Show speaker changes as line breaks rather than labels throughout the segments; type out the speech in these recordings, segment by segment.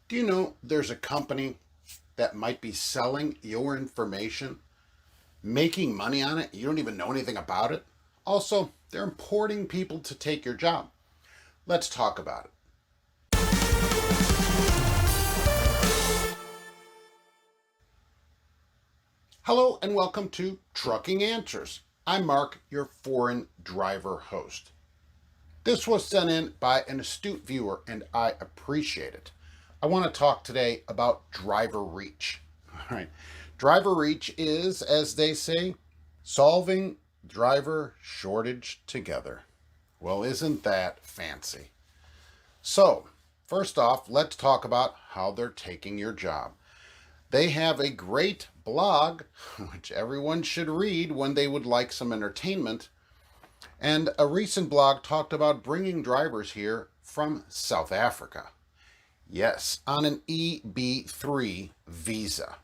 Do you know there's a company that might be selling your information, making money on it? You don't even know anything about it. Also, they're importing people to take your job. Let's talk about it. Hello and welcome to Trucking Answers. I'm Mark, your foreign driver host. This was sent in by an astute viewer and I appreciate it. I want to talk today about driver reach. All right. Driver reach is, as they say, solving driver shortage together. Well, isn't that fancy? So, first off, let's talk about how they're taking your job. They have a great blog, which everyone should read when they would like some entertainment. And a recent blog talked about bringing drivers here from South Africa. Yes, on an EB3 visa.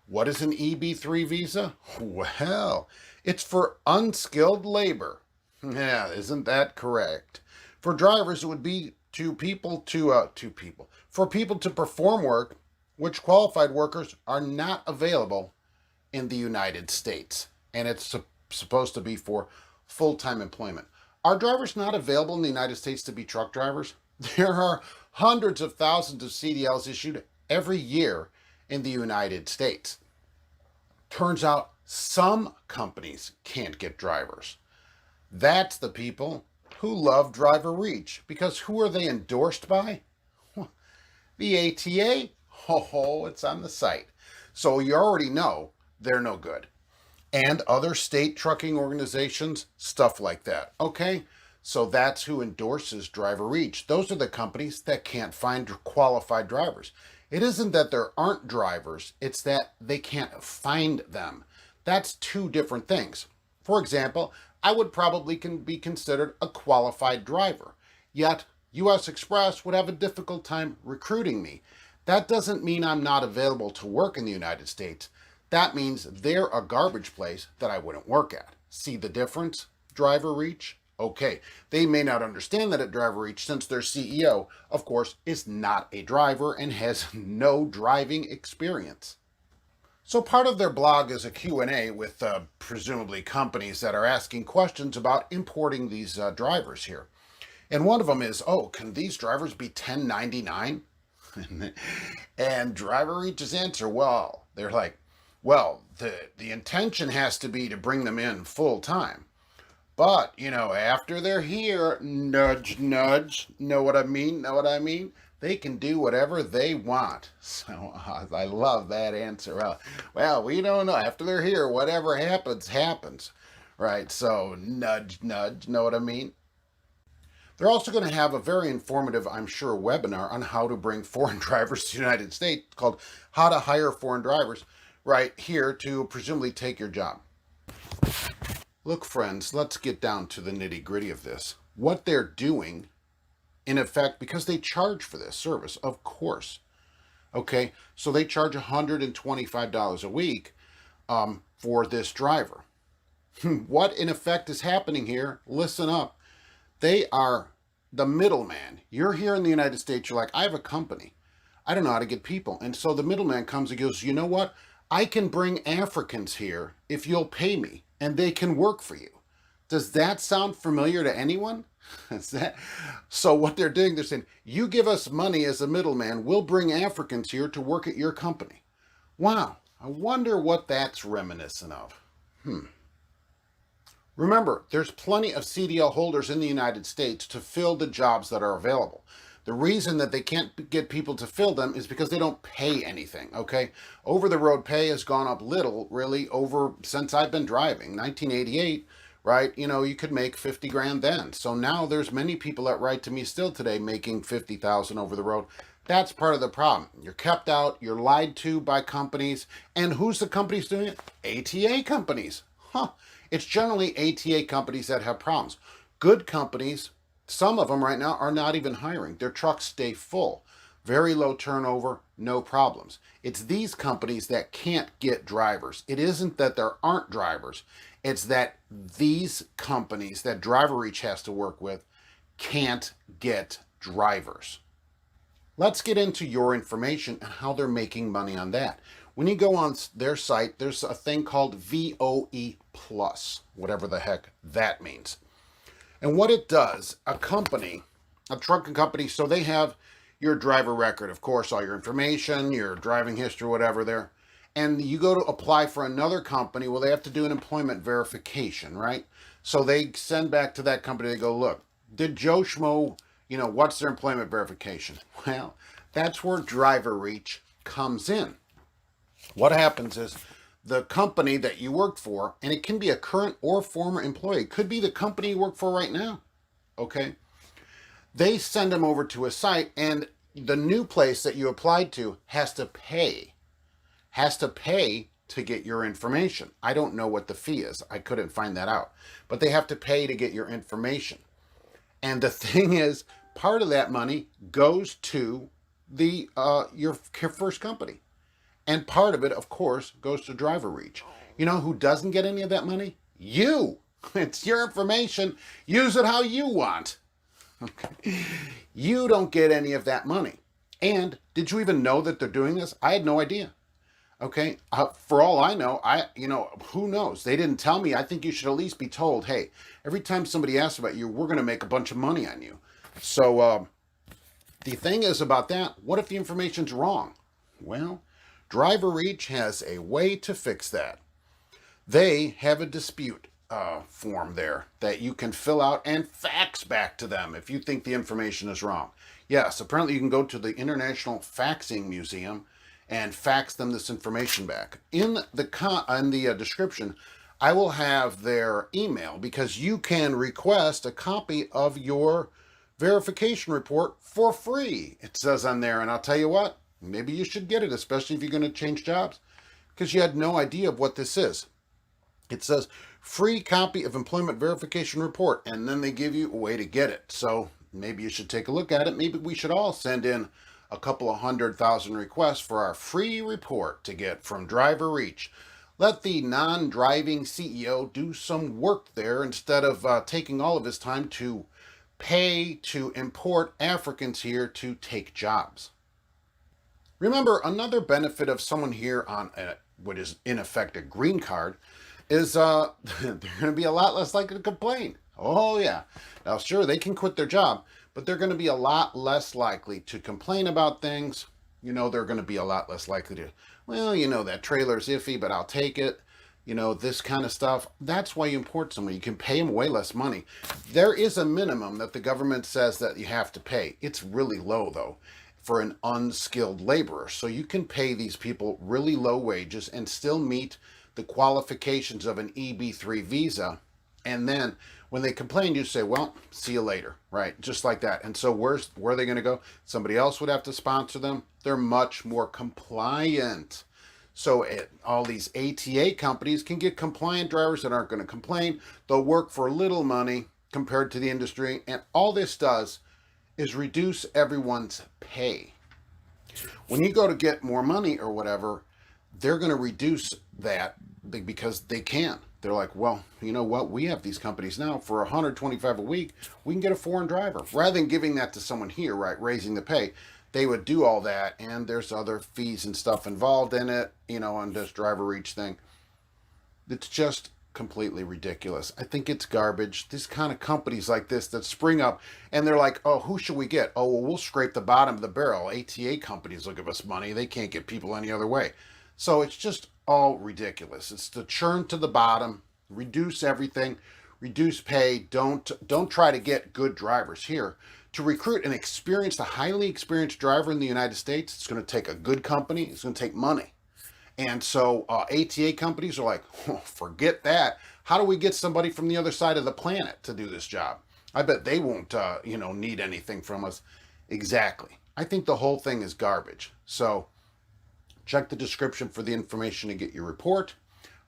What is an EB3 visa? Well, it's for unskilled labor. Yeah, isn't that correct? For drivers, it would be for people to perform work which qualified workers are not available in the United States, and it's supposed to be for full-time employment. Are drivers not available in the United States to be truck drivers? There are hundreds of thousands of CDLs issued every year in the United States. Turns out some companies can't get drivers. That's the people who love driver reach, because who are they endorsed by? The ATA? Oh, it's on the site. So you already know they're no good. And other state trucking organizations, stuff like that. Okay? So that's who endorses driver reach. Those are the companies that can't find qualified drivers. It isn't that there aren't drivers, it's that they can't find them. That's two different things. For example, I would probably be considered a qualified driver, yet US Express would have a difficult time recruiting me. That doesn't mean I'm not available to work in the United States. That means they're a garbage place that I wouldn't work at. See the difference? Driver reach? Okay, they may not understand that at Driver Reach since their CEO, of course, is not a driver and has no driving experience. So part of their blog is a Q&A with presumably companies that are asking questions about importing these drivers here. And one of them is, oh, can these drivers be 1099? And Driver Reach's answer, well, they're like, well, the intention has to be to bring them in full time. But, after they're here, nudge, nudge, know what I mean? Know what I mean? They can do whatever they want. So I love that answer. Well, we don't know. After they're here, whatever happens, happens. Right? So nudge, nudge, know what I mean? They're also going to have a very informative, I'm sure, webinar on how to bring foreign drivers to the United States called How to Hire Foreign Drivers right here to presumably take your job. Look, friends, let's get down to the nitty-gritty of this. What they're doing, in effect, because they charge for this service, of course. Okay, so they charge $125 a week for this driver. What, in effect, is happening here? Listen up. They are the middleman. You're here in the United States. You're like, I have a company. I don't know how to get people. And so the middleman comes and goes, you know what? I can bring Africans here if you'll pay me, and they can work for you. Does that sound familiar to anyone? So what they're doing, they're saying, you give us money as a middleman, we'll bring Africans here to work at your company. Wow, I wonder what that's reminiscent of. Remember, there's plenty of CDL holders in the United States to fill the jobs that are available. The reason that they can't get people to fill them is because they don't pay anything, okay? Over-the-road pay has gone up little, really, since I've been driving. 1988, right? You could make 50 grand then. So now there's many people that write to me still today making 50,000 over the road. That's part of the problem. You're kept out, you're lied to by companies, and who's the companies doing it? ATA companies. It's generally ATA companies that have problems. Good companies, some of them right now are not even hiring. Their trucks stay full. Very low turnover, no problems. It's these companies that can't get drivers. It isn't that there aren't drivers. It's that these companies that Driver Reach has to work with can't get drivers. Let's get into your information and how they're making money on that. When you go on their site, there's a thing called VOE Plus, whatever the heck that means. And what it does, a company, a trucking company, so they have your driver record, of course, all your information, your driving history, whatever there. And you go to apply for another company, well, they have to do an employment verification, right? So they send back to that company, they go, look, did Joe Schmo, what's their employment verification? Well, that's where driver reach comes in. What happens is the company that you worked for, and it can be a current or former employee, it could be the company you work for right now, okay? They send them over to a site, and the new place that you applied to has to pay to get your information. I don't know what the fee is. I couldn't find that out. But they have to pay to get your information. And the thing is, part of that money goes to the your first company. And part of it, of course, goes to driver reach. You know who doesn't get any of that money? You. It's your information. Use it how you want. Okay. You don't get any of that money. And did you even know that they're doing this? I had no idea. Okay. For all I know, who knows? They didn't tell me. I think you should at least be told, hey, every time somebody asks about you, we're going to make a bunch of money on you. So the thing is about that, what if the information's wrong? Well, Driver Reach has a way to fix that. They have a dispute form there that you can fill out and fax back to them if you think the information is wrong. Yes, apparently you can go to the International Faxing Museum and fax them this information back. In the description, I will have their email because you can request a copy of your verification report for free. It says on there, and I'll tell you what, maybe you should get it, especially if you're going to change jobs, because you had no idea of what this is. It says free copy of employment verification report, and then they give you a way to get it. So maybe you should take a look at it. Maybe we should all send in a couple of 100,000 requests for our free report to get from Driver Reach. Let the non-driving CEO do some work there instead of taking all of his time to pay to import Africans here to take jobs. Remember, another benefit of someone here on what is in effect a green card is they're going to be a lot less likely to complain. Oh yeah. Now sure, they can quit their job, but they're going to be a lot less likely to complain about things. They're going to be a lot less likely to, that trailer's iffy, but I'll take it. This kind of stuff. That's why you import someone. You can pay them way less money. There is a minimum that the government says that you have to pay. It's really low though for an unskilled laborer. So you can pay these people really low wages and still meet the qualifications of an EB3 visa. And then when they complain, you say, well, see you later, right? Just like that. And so where are they going to go? Somebody else would have to sponsor them. They're much more compliant. So all these ATA companies can get compliant drivers that aren't going to complain. They'll work for little money compared to the industry. And all this does is reduce everyone's pay. When you go to get more money or whatever, they're going to reduce that because they can. They're like, well, you know what? We have these companies now for $125 a week. We can get a foreign driver. Rather than giving that to someone here, right, raising the pay, they would do all that. And there's other fees and stuff involved in it, on this Driver Reach thing. It's just completely ridiculous. I think it's garbage. These kind of companies like this that spring up and they're like, oh, who should we get? Oh, well, we'll scrape the bottom of the barrel. ATA companies will give us money. They can't get people any other way. So it's just all ridiculous. It's to churn to the bottom, reduce everything, reduce pay. Don't try to get good drivers here. To recruit a highly experienced driver in the United States, it's going to take a good company. It's going to take money. And so ATA companies are like, oh, forget that. How do we get somebody from the other side of the planet to do this job? I bet they won't, need anything from us. Exactly. I think the whole thing is garbage. So check the description for the information to get your report.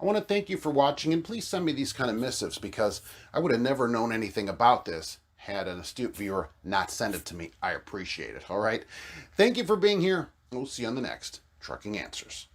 I want to thank you for watching, and please send me these kind of missives because I would have never known anything about this had an astute viewer not send it to me. I appreciate it. All right. Thank you for being here. We'll see you on the next Trucking Answers.